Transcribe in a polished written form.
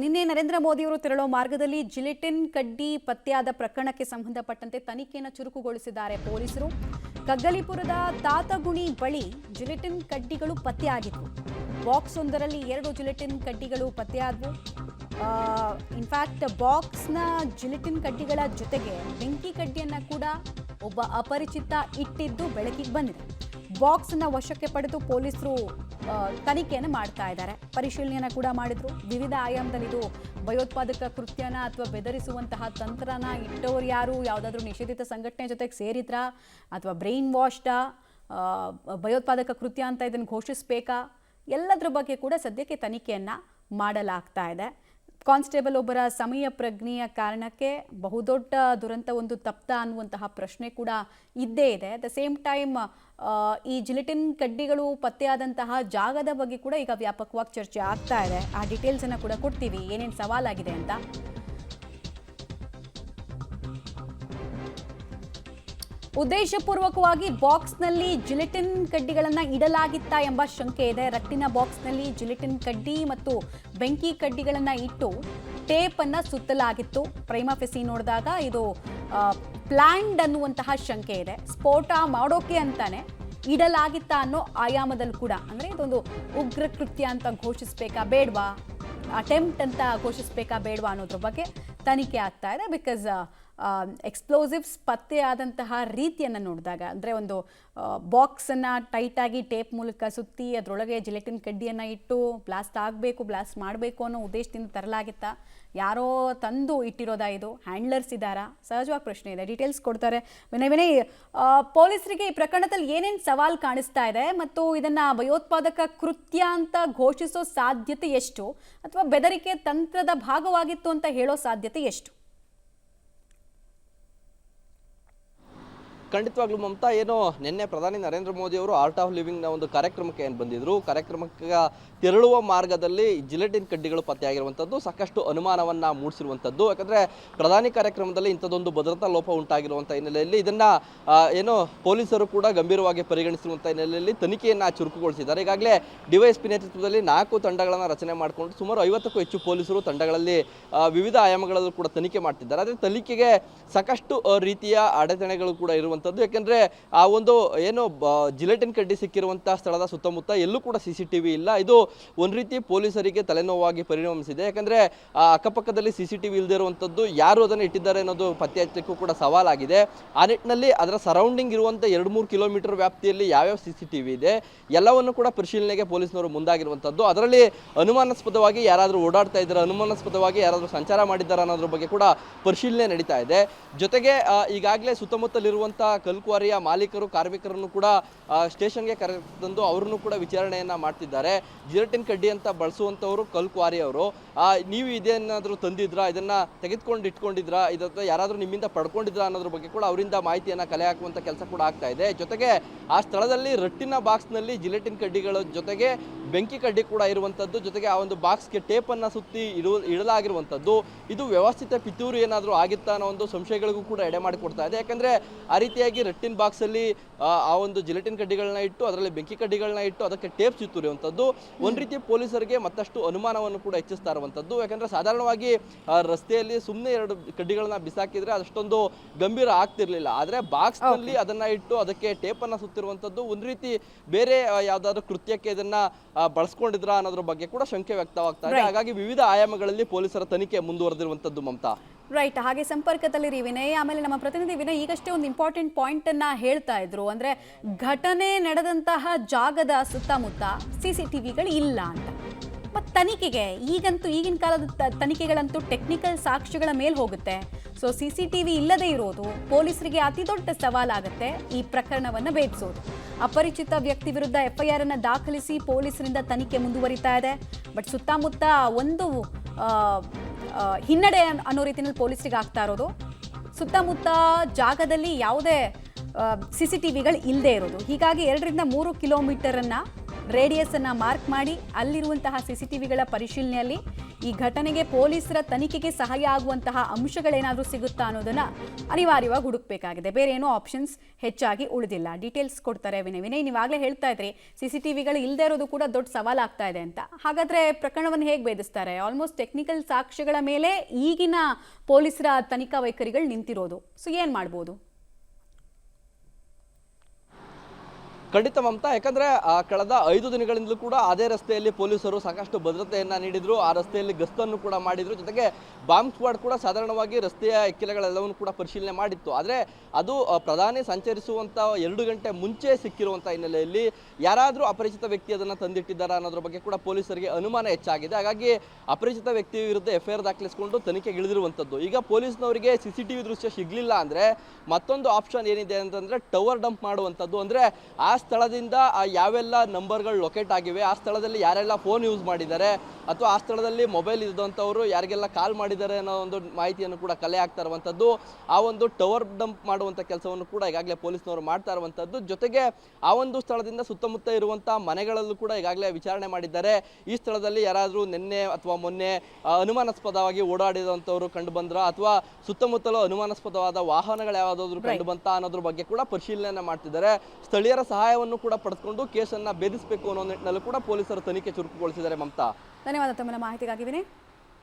ನಿನ್ನೆ ನರೇಂದ್ರ ಮೋದಿ ಅವರು ತೆರಳೋ ಮಾರ್ಗದಲ್ಲಿ ಜಿಲೆಟಿನ್ ಕಡ್ಡಿ ಪತ್ತೆಯಾದ ಪ್ರಕರಣಕ್ಕೆ ಸಂಬಂಧಪಟ್ಟಂತೆ ತನಿಖೆಯನ್ನು ಚುರುಕುಗೊಳಿಸಿದ್ದಾರೆ ಪೊಲೀಸರು. ಕಗ್ಗಲಿಪುರದ ತಾತಗುಣಿ ಬಳಿ ಜಿಲೆಟಿನ್ ಕಡ್ಡಿಗಳು ಪತ್ತೆಯಾಗಿತ್ತು. ಬಾಕ್ಸ್ ಒಂದರಲ್ಲಿ 2 ಜಿಲೆಟಿನ್ ಕಡ್ಡಿಗಳು ಪತ್ತೆಯಾದವು. ಇನ್ಫ್ಯಾಕ್ಟ್ ಬಾಕ್ಸ್ನ ಜಿಲೆಟಿನ್ ಕಡ್ಡಿಗಳ ಜೊತೆಗೆ ಬೆಂಕಿ ಕಡ್ಡಿಯನ್ನ ಕೂಡ ಒಬ್ಬ ಅಪರಿಚಿತ ಇಟ್ಟಿದ್ದು ಬೆಳಕಿಗೆ ಬಂದಿದೆ. ಬಾಕ್ಸ್ನ ವಶಕ್ಕೆ ಪಡೆದು ಪೊಲೀಸರು ತನಿಖೆಯನ್ನು ಮಾಡ್ತಾ ಇದ್ದಾರೆ. ಪರಿಶೀಲನೆಯನ್ನು ಕೂಡ ಮಾಡಿದ್ರು. ವಿವಿಧ ಆಯಾಮದಲ್ಲಿ ಇದು ಭಯೋತ್ಪಾದಕ ಕೃತ್ಯನ ಅಥವಾ ಬೆದರಿಸುವಂತಹ ತಂತ್ರನ ಇಟ್ಟವರು ಯಾರು, ಯಾವುದಾದ್ರೂ ನಿಷೇಧಿತ ಸಂಘಟನೆ ಜೊತೆಗೆ ಸೇರಿದ್ರಾ ಅಥವಾ ಬ್ರೈನ್ ವಾಶ್ಡಾ, ಭಯೋತ್ಪಾದಕ ಕೃತ್ಯ ಅಂತ ಇದನ್ನು ಘೋಷಿಸಬೇಕಾ, ಎಲ್ಲದರ ಬಗ್ಗೆ ಕೂಡ ಸದ್ಯಕ್ಕೆ ತನಿಖೆಯನ್ನು ಮಾಡಲಾಗ್ತಾ ಇದೆ. ಕಾನ್ಸ್ಟೇಬಲ್ ಒಬ್ಬರ ಸಮಯ ಪ್ರಜ್ಞೆಯ ಕಾರಣಕ್ಕೆ ಬಹುದೊಡ್ಡ ದುರಂತ ಒಂದು ತಪ್ಪ ಅನ್ನುವಂತಹ ಪ್ರಶ್ನೆ ಕೂಡ ಇದ್ದೇ ಇದೆ. ಅಟ್ ದ ಸೇಮ್ ಟೈಮ್ ಈ ಜಿಲೆಟಿನ್ ಕಡ್ಡಿಗಳು ಪತ್ತೆಯಾದಂತಹ ಜಾಗದ ಬಗ್ಗೆ ಕೂಡ ಈಗ ವ್ಯಾಪಕವಾಗಿ ಚರ್ಚೆ ಆಗ್ತಾ ಇದೆ. ಆ ಡೀಟೇಲ್ಸನ್ನು ಕೂಡ ಕೊಡ್ತೀವಿ, ಏನೇನು ಸವಾಲಾಗಿದೆ ಅಂತ. ಉದ್ದೇಶಪೂರ್ವಕವಾಗಿ ಬಾಕ್ಸ್ನಲ್ಲಿ ಜಿಲೆಟಿನ್ ಕಡ್ಡಿಗಳನ್ನು ಇಡಲಾಗಿತ್ತಾ ಎಂಬ ಶಂಕೆ ಇದೆ. ರಟ್ಟಿನ ಬಾಕ್ಸ್ನಲ್ಲಿ ಜಿಲೆಟಿನ್ ಕಡ್ಡಿ ಮತ್ತು ಬೆಂಕಿ ಕಡ್ಡಿಗಳನ್ನು ಇಟ್ಟು ಟೇಪನ್ನು ಸುತ್ತಲಾಗಿತ್ತು. ಪ್ರೈಮಾ ಫೆಸಿ ನೋಡಿದಾಗ ಇದು ಪ್ಲ್ಯಾಂಡ್ ಅನ್ನುವಂತಹ ಶಂಕೆ ಇದೆ. ಸ್ಫೋಟ ಮಾಡೋಕೆ ಅಂತಾನೆ ಇಡಲಾಗಿತ್ತಾ ಅನ್ನೋ ಆಯಾಮದಲ್ಲಿ ಕೂಡ, ಅಂದರೆ ಇದೊಂದು ಉಗ್ರ ಕೃತ್ಯ ಅಂತ ಘೋಷಿಸಬೇಕಾ ಬೇಡವಾ, ಅಟೆಂಪ್ಟ್ ಅಂತ ಘೋಷಿಸಬೇಕಾ ಬೇಡವಾ ಅನ್ನೋದ್ರ ಬಗ್ಗೆ ತನಿಖೆ ಆಗ್ತಾ ಇದೆ. ಬಿಕಾಸ್ ಎಕ್ಸ್ಪ್ಲೋಸಿವ್ಸ್ ಪತ್ತೆಯಾದಂತಹ ರೀತಿಯನ್ನು ನೋಡಿದಾಗ, ಅಂದರೆ ಒಂದು ಬಾಕ್ಸನ್ನು ಟೈಟಾಗಿ ಟೇಪ್ ಮೂಲಕ ಸುತ್ತಿ ಅದರೊಳಗೆ ಜಿಲೆಟಿನ್ ಕಡ್ಡಿಯನ್ನು ಇಟ್ಟು ಬ್ಲಾಸ್ಟ್ ಆಗಬೇಕು, ಬ್ಲಾಸ್ಟ್ ಮಾಡಬೇಕು ಅನ್ನೋ ಉದ್ದೇಶದಿಂದ ತರಲಾಗಿತ್ತಾ, ಯಾರೋ ತಂದು ಇಟ್ಟಿರೋದಾ, ಇದು ಹ್ಯಾಂಡ್ಲರ್ಸ್ ಇದ್ದಾರಾ, ಸಹಜವಾಗಿ ಪ್ರಶ್ನೆ ಇದೆ. ಡೀಟೇಲ್ಸ್ ಕೊಡ್ತಾರೆ ವಿನಯ್. ಪೊಲೀಸರಿಗೆ ಈ ಪ್ರಕರಣದಲ್ಲಿ ಏನೇನು ಸವಾಲು ಕಾಣಿಸ್ತಾ ಇದೆ ಮತ್ತು ಇದನ್ನು ಭಯೋತ್ಪಾದಕ ಕೃತ್ಯ ಅಂತ ಘೋಷಿಸೋ ಸಾಧ್ಯತೆ ಎಷ್ಟು, ಅಥವಾ ಬೆದರಿಕೆ ತಂತ್ರದ ಭಾಗವಾಗಿತ್ತು ಅಂತ ಹೇಳೋ ಸಾಧ್ಯತೆ ಎಷ್ಟು? ಖಂಡಿತವಾಗ್ಲೂ ಮಮತಾ, ಏನು ನಿನ್ನೆ ಪ್ರಧಾನಿ ನರೇಂದ್ರ ಮೋದಿ ಅವರು ಆರ್ಟ್ ಆಫ್ ಲಿವಿಂಗ್ನ ಒಂದು ಕಾರ್ಯಕ್ರಮಕ್ಕೆ ಏನು ಬಂದಿದ್ರು, ಕಾರ್ಯಕ್ರಮಕ್ಕೆ ತೆರಳುವ ಮಾರ್ಗದಲ್ಲಿ ಜಿಲೆಟಿನ್ ಕಡ್ಡಿಗಳು ಪತ್ತೆಯಾಗಿರುವಂಥದ್ದು ಸಾಕಷ್ಟು ಅನುಮಾನವನ್ನು ಮೂಡಿಸಿರುವಂಥದ್ದು. ಯಾಕಂದರೆ ಪ್ರಧಾನಿ ಕಾರ್ಯಕ್ರಮದಲ್ಲಿ ಇಂಥದ್ದೊಂದು ಭದ್ರತಾ ಲೋಪ ಉಂಟಾಗಿರುವಂಥ ಹಿನ್ನೆಲೆಯಲ್ಲಿ ಇದನ್ನು ಏನು ಪೊಲೀಸರು ಕೂಡ ಗಂಭೀರವಾಗಿ ಪರಿಗಣಿಸಿರುವಂಥ ಹಿನ್ನೆಲೆಯಲ್ಲಿ ತನಿಖೆಯನ್ನು ಚುರುಕುಗೊಳಿಸಿದ್ದಾರೆ. ಈಗಾಗಲೇ ಡಿವೈಎಸ್ಪಿ ನೇತೃತ್ವದಲ್ಲಿ 4 ತಂಡಗಳನ್ನು ರಚನೆ ಮಾಡಿಕೊಂಡು ಸುಮಾರು 50ಕ್ಕೂ ಹೆಚ್ಚು ಪೊಲೀಸರು ತಂಡಗಳಲ್ಲಿ ವಿವಿಧ ಆಯಾಮಗಳಲ್ಲೂ ಕೂಡ ತನಿಖೆ ಮಾಡ್ತಿದ್ದಾರೆ. ಆದರೆ ತನಿಖೆಗೆ ಸಾಕಷ್ಟು ರೀತಿಯ ಅಡೆತಡೆಗಳು ಕೂಡ ಇರುವಂಥದ್ದು. ಯಾಕೆಂದರೆ ಆ ಒಂದು ಏನು ಜಿಲೆಟಿನ್ ಕಡ್ಡಿ ಸಿಕ್ಕಿರುವಂಥ ಸ್ಥಳದ ಸುತ್ತಮುತ್ತ ಎಲ್ಲೂ ಕೂಡ CCTV ಇಲ್ಲ. ಇದು ಒಂದು ರೀತಿ ಪೊಲೀಸರಿಗೆ ತಲೆನೋವಾಗಿ ಪರಿಣಮಿಸಿದೆ. ಯಾಕಂದರೆ ಅಕ್ಕಪಕ್ಕದಲ್ಲಿ CCTV ಇಲ್ಲದೆ ಇರುವಂಥದ್ದು, ಯಾರು ಅದನ್ನು ಇಟ್ಟಿದ್ದಾರೆ ಅನ್ನೋದು ಪತ್ತೆ ಹಚ್ಚಲಿಕ್ಕೂ ಕೂಡ ಸವಾಲಾಗಿದೆ. ಆ ನಿಟ್ಟಿನಲ್ಲಿ ಅದರ ಸರೌಂಡಿಂಗ್ ಇರುವಂಥ 2-3 ಕಿಲೋಮೀಟರ್ ವ್ಯಾಪ್ತಿಯಲ್ಲಿ ಯಾವ್ಯಾವ CCTV ಇದೆ ಎಲ್ಲವನ್ನು ಕೂಡ ಪರಿಶೀಲನೆಗೆ ಪೊಲೀಸ್ನವರು ಮುಂದಾಗಿರುವಂಥದ್ದು. ಅದರಲ್ಲಿ ಅನುಮಾನಾಸ್ಪದವಾಗಿ ಯಾರಾದರೂ ಓಡಾಡ್ತಾ ಇದ್ದಾರೆ, ಅನುಮಾನಾಸ್ಪದವಾಗಿ ಯಾರಾದರೂ ಸಂಚಾರ ಮಾಡಿದ್ದಾರೆ ಅನ್ನೋದ್ರ ಬಗ್ಗೆ ಕೂಡ ಪರಿಶೀಲನೆ ನಡೀತಾ ಇದೆ. ಜೊತೆಗೆ ಈಗಾಗಲೇ ಸುತ್ತಮುತ್ತಲಿರುವಂಥ ಕಲ್ಕ್ವಾರಿಯ ಮಾಲೀಕರು, ಕಾರ್ಮಿಕರನ್ನು ಕೂಡ ಸ್ಟೇಷನ್ಗೆ ಕರೆತಂದು ಅವರನ್ನು ಕೂಡ ವಿಚಾರಣೆಯನ್ನು ಮಾಡ್ತಿದ್ದಾರೆ. ಜಿಲೆಟಿನ್ ಕಡ್ಡಿ ಅಂತ ಬಳಸುವಂಥವರು ಕಲ್ಕ್ವಾರಿಯವರು, ನೀವು ಇದೇನಾದರೂ ತಂದಿದ್ರಾ, ಇದನ್ನು ತೆಗೆದುಕೊಂಡು ಇಟ್ಕೊಂಡಿದ್ರಾ, ಇದನ್ನು ಯಾರಾದರೂ ನಿಮ್ಮಿಂದ ಪಡ್ಕೊಂಡಿದ್ರಾ ಅನ್ನೋದ್ರ ಬಗ್ಗೆ ಕೂಡ ಅವರಿಂದ ಮಾಹಿತಿಯನ್ನು ಕಲೆ ಹಾಕುವಂಥ ಕೆಲಸ ಕೂಡ ಆಗ್ತಾ ಇದೆ. ಜೊತೆಗೆ ಆ ಸ್ಥಳದಲ್ಲಿ ರಟ್ಟಿನ ಬಾಕ್ಸ್ನಲ್ಲಿ ಜಿಲೆಟಿನ್ ಕಡ್ಡಿಗಳ ಜೊತೆಗೆ ಬೆಂಕಿ ಕಡ್ಡಿ ಕೂಡ ಇರುವಂಥದ್ದು, ಜೊತೆಗೆ ಆ ಒಂದು ಬಾಕ್ಸ್ಗೆ ಟೇಪನ್ನು ಸುತ್ತಿ ಇಡಲಾಗಿರುವಂಥದ್ದು. ಇದು ವ್ಯವಸ್ಥಿತ ಪಿತೂರು ಏನಾದರೂ ಆಗಿತ್ತಾ ಅನ್ನೋ ಒಂದು ಸಂಶಯಗಳಿಗೂ ಕೂಡ ಎಡೆ ಮಾಡಿಕೊಡ್ತಾ ಇದೆ. ಯಾಕಂದರೆ ಆ ರೀತಿಯಾಗಿ ರಟ್ಟಿನ ಬಾಕ್ಸಲ್ಲಿ ಆ ಒಂದು ಜಿಲೆಟಿನ್ ಕಡ್ಡಿಗಳನ್ನ ಇಟ್ಟು ಅದರಲ್ಲಿ ಬೆಂಕಿ ಕಡ್ಡಿಗಳನ್ನ ಇಟ್ಟು ಅದಕ್ಕೆ ಟೇಪ್ ಸುತ್ತಿರುವಂಥದ್ದು ಒಂದು ರೀತಿ ಪೊಲೀಸರಿಗೆ ಮತ್ತಷ್ಟು ಅನುಮಾನವನ್ನು ಕೂಡ ಹೆಚ್ಚಿಸ್ತಾ ಇರುವಂಥದ್ದು. ಯಾಕಂದರೆ ಸಾಧಾರಣವಾಗಿ ರಸ್ತೆಯಲ್ಲಿ ಸುಮ್ಮನೆ 2 ಕಡ್ಡಿಗಳನ್ನ ಬಿಸಾಕಿದ್ರೆ ಅದಷ್ಟೊಂದು ಗಂಭೀರ ಆಗ್ತಿರ್ಲಿಲ್ಲ. ಆದರೆ ಬಾಕ್ಸ್ನಲ್ಲಿ ಅದನ್ನು ಇಟ್ಟು ಅದಕ್ಕೆ ಟೇಪನ್ನು ಸುತ್ತಿರುವಂಥದ್ದು ಒಂದು ರೀತಿ ಬೇರೆ ಯಾವುದಾದ್ರೂ ಕೃತ್ಯಕ್ಕೆ ಇದನ್ನು ಬಳಸ್ಕೊಂಡಿದ್ರಾ ಅನ್ನೋದ್ರ ಬಗ್ಗೆ ಕೂಡ ಶಂಕೆ ವ್ಯಕ್ತವಾಗ್ತಾ ಇದೆ. ಹಾಗಾಗಿ ವಿವಿಧ ಆಯಾಮಗಳಲ್ಲಿ ಪೊಲೀಸರ ತನಿಖೆ ಮುಂದುವರೆದಿರುವಂಥದ್ದು ಮಮತಾ. ರೈಟ್, ಹಾಗೆ ಸಂಪರ್ಕದಲ್ಲಿರಿ ವಿನಯ್. ಆಮೇಲೆ ನಮ್ಮ ಪ್ರತಿನಿಧಿ ವಿನಯ್ ಈಗಷ್ಟೇ ಒಂದು ಇಂಪಾರ್ಟೆಂಟ್ ಪಾಯಿಂಟ್ ಅನ್ನ ಹೇಳ್ತಾ ಇದ್ರು, ಅಂದ್ರೆ ಘಟನೆ ನಡೆದಂತಹ ಜಾಗದ ಸುತ್ತಮುತ್ತ CCTVಗಳು ಇಲ್ಲ ಅಂತ. ಮತ್ತು ತನಿಖೆಗೆ ಈಗಿನ ಕಾಲದ ತನಿಖೆಗಳಂತೂ ಟೆಕ್ನಿಕಲ್ ಸಾಕ್ಷ್ಯಗಳ ಮೇಲೆ ಹೋಗುತ್ತೆ. ಸೊ CCTV ಇಲ್ಲದೆ ಇರೋದು ಪೊಲೀಸರಿಗೆ ಅತಿ ದೊಡ್ಡ ಸವಾಲಾಗುತ್ತೆ ಈ ಪ್ರಕರಣವನ್ನು ಭೇದಿಸೋದು. ಅಪರಿಚಿತ ವ್ಯಕ್ತಿ ವಿರುದ್ಧ FIR ಅನ್ನು ದಾಖಲಿಸಿ ಪೊಲೀಸರಿಂದ ತನಿಖೆ ಮುಂದುವರಿತಾ ಇದೆ. ಬಟ್ ಸುತ್ತಮುತ್ತ ಒಂದು ಹಿನ್ನಡೆ ಅನ್ನೋ ರೀತಿಯಲ್ಲಿ ಪೊಲೀಸರಿಗೆ ಆಗ್ತಾ ಇರೋದು, ಸುತ್ತಮುತ್ತ ಜಾಗದಲ್ಲಿ ಯಾವುದೇ CCTVಗಳು ಇಲ್ಲದೆ ಇರೋದು. ಹೀಗಾಗಿ 2-3 ಕಿಲೋಮೀಟರನ್ನು ರೇಡಿಯಸ್ ಅನ್ನು ಮಾರ್ಕ್ ಮಾಡಿ ಅಲ್ಲಿರುವಂತಹ CCTVಗಳ ಪರಿಶೀಲನೆಯಲ್ಲಿ ಈ ಘಟನೆಗೆ ಪೊಲೀಸರ ತನಿಖೆಗೆ ಸಹಾಯ ಆಗುವಂತಹ ಅಂಶಗಳೇನಾದರೂ ಸಿಗುತ್ತಾ ಅನ್ನೋದನ್ನ ಅನಿವಾರ್ಯವಾಗಿ ಹುಡುಕಬೇಕಾಗಿದೆ. ಬೇರೆ ಏನೋ ಆಪ್ಷನ್ಸ್ ಹೆಚ್ಚಾಗಿ ಉಳಿದಿಲ್ಲ. ಡೀಟೇಲ್ಸ್ ಕೊಡ್ತಾರೆ ವಿನಯ್. ನೀವಾಗಲೇ ಹೇಳ್ತಾ ಇದ್ರಿ CCTVಗಳು ಇಲ್ಲದೆ ಇರೋದು ಕೂಡ ದೊಡ್ಡ ಸವಾಲಾಗ್ತಾ ಇದೆ ಅಂತ. ಹಾಗಾದ್ರೆ ಪ್ರಕರಣವನ್ನು ಹೇಗೆ ಭೇದಿಸ್ತಾರೆ? ಆಲ್ಮೋಸ್ಟ್ ಟೆಕ್ನಿಕಲ್ ಸಾಕ್ಷ್ಯಗಳ ಮೇಲೆ ಈಗಿನ ಪೊಲೀಸರ ತನಿಖಾ ವೈಖರಿಗಳು ನಿಂತಿರೋದು. ಸೊ ಏನ್ ಮಾಡ್ಬೋದು? ಖಂಡಿತ ಮಮತಾ, ಯಾಕಂದ್ರೆ ಕಳೆದ 5 ದಿನಗಳಿಂದಲೂ ಕೂಡ ಅದೇ ರಸ್ತೆಯಲ್ಲಿ ಪೊಲೀಸರು ಸಾಕಷ್ಟು ಭದ್ರತೆಯನ್ನ ನೀಡಿದ್ರು. ಆ ರಸ್ತೆಯಲ್ಲಿ ಗಸ್ತನ್ನು ಕೂಡ ಮಾಡಿದ್ರು. ಜೊತೆಗೆ ಬಾಂಬ್ ಸ್ಕ್ವಾಡ್ ಕೂಡ ಸಾಧಾರಣವಾಗಿ ರಸ್ತೆಯ ಇಕ್ಕೆಲೆಗಳೆಲ್ಲವನ್ನು ಕೂಡ ಪರಿಶೀಲನೆ ಮಾಡಿತ್ತು. ಆದರೆ ಅದು ಪ್ರಧಾನಿ ಸಂಚರಿಸುವಂತ 2 ಗಂಟೆ ಮುಂಚೆ ಸಿಕ್ಕಿರುವಂತಹ ಹಿನ್ನೆಲೆಯಲ್ಲಿ ಯಾರಾದರೂ ಅಪರಿಚಿತ ವ್ಯಕ್ತಿ ಅದನ್ನು ತಂದಿಟ್ಟಿದ್ದಾರಾ ಅನ್ನೋದ್ರ ಬಗ್ಗೆ ಕೂಡ ಪೊಲೀಸರಿಗೆ ಅನುಮಾನ ಹೆಚ್ಚಾಗಿದೆ. ಹಾಗಾಗಿ ಅಪರಿಚಿತ ವ್ಯಕ್ತಿ ವಿರುದ್ಧ FIR ದಾಖಲಿಸಿಕೊಂಡು ತನಿಖೆಗೆ ಇಳಿದಿರುವಂಥದ್ದು. ಈಗ ಪೊಲೀಸ್ನವರಿಗೆ CCTV ದೃಶ್ಯ ಸಿಗ್ಲಿಲ್ಲ ಅಂದ್ರೆ ಮತ್ತೊಂದು ಆಪ್ಷನ್ ಏನಿದೆ ಅಂತಂದ್ರೆ ಟವರ್ ಡಂಪ್ ಮಾಡುವಂಥದ್ದು. ಅಂದ್ರೆ ಆ ಸ್ಥಳದಿಂದ ಯಾವೆಲ್ಲ ನಂಬರ್ಗಳು ಲೊಕೇಟ್ ಆಗಿವೆ, ಆ ಸ್ಥಳದಲ್ಲಿ ಯಾರೆಲ್ಲ ಫೋನ್ ಯೂಸ್ ಮಾಡಿದ್ದಾರೆ ಅಥವಾ ಆ ಸ್ಥಳದಲ್ಲಿ ಮೊಬೈಲ್ ಇದ್ದಂಥವ್ರು ಯಾರಿಗೆಲ್ಲ ಕಾಲ್ ಮಾಡಿದ್ದಾರೆ ಅನ್ನೋ ಒಂದು ಮಾಹಿತಿಯನ್ನು ಕೂಡ ಕಲೆ ಆಗ್ತಾ ಇರುವಂಥದ್ದು. ಆ ಒಂದು ಟವರ್ ಡಂಪ್ ಮಾಡುವಂಥ ಕೆಲಸವನ್ನು ಕೂಡ ಈಗಾಗಲೇ ಪೊಲೀಸ್ನವರು ಮಾಡ್ತಾ ಇರುವಂಥದ್ದು. ಜೊತೆಗೆ ಆ ಒಂದು ಸ್ಥಳದಿಂದ ಸುತ್ತಮುತ್ತ ಇರುವಂಥ ಮನೆಗಳಲ್ಲೂ ಕೂಡ ಈಗಾಗಲೇ ವಿಚಾರಣೆ ಮಾಡಿದ್ದಾರೆ. ಈ ಸ್ಥಳದಲ್ಲಿ ಯಾರಾದರೂ ನಿನ್ನೆ ಅಥವಾ ಮೊನ್ನೆ ಅನುಮಾನಾಸ್ಪದವಾಗಿ ಓಡಾಡಿದಂಥವ್ರು ಕಂಡು ಬಂದ್ರ ಅಥವಾ ಸುತ್ತಮುತ್ತಲೂ ಅನುಮಾನಾಸ್ಪದವಾದ ವಾಹನಗಳು ಯಾವುದಾದ್ರು ಕಂಡು ಬಂತ ಅನ್ನೋದ್ರ ಬಗ್ಗೆ ಕೂಡ ಪರಿಶೀಲನೆ ಮಾಡ್ತಿದ್ದಾರೆ. ಸ್ಥಳೀಯರ ಸಹಾಯವನ್ನು ಕೂಡ ಪಡೆದುಕೊಂಡು ಕೇಸನ್ನು ಭೇದಿಸಬೇಕು ಅನ್ನೋ ನಿಟ್ಟಿನಲ್ಲೂ ಕೂಡ ಪೊಲೀಸರು ತನಿಖೆ ಚುರುಕುಗೊಳಿಸಿದ್ದಾರೆ. ಮಮತಾ, ಧನ್ಯವಾದ ತಮ್ಮ ಮಾಹಿತಿಗಾಗಿ ವಿನಯ್.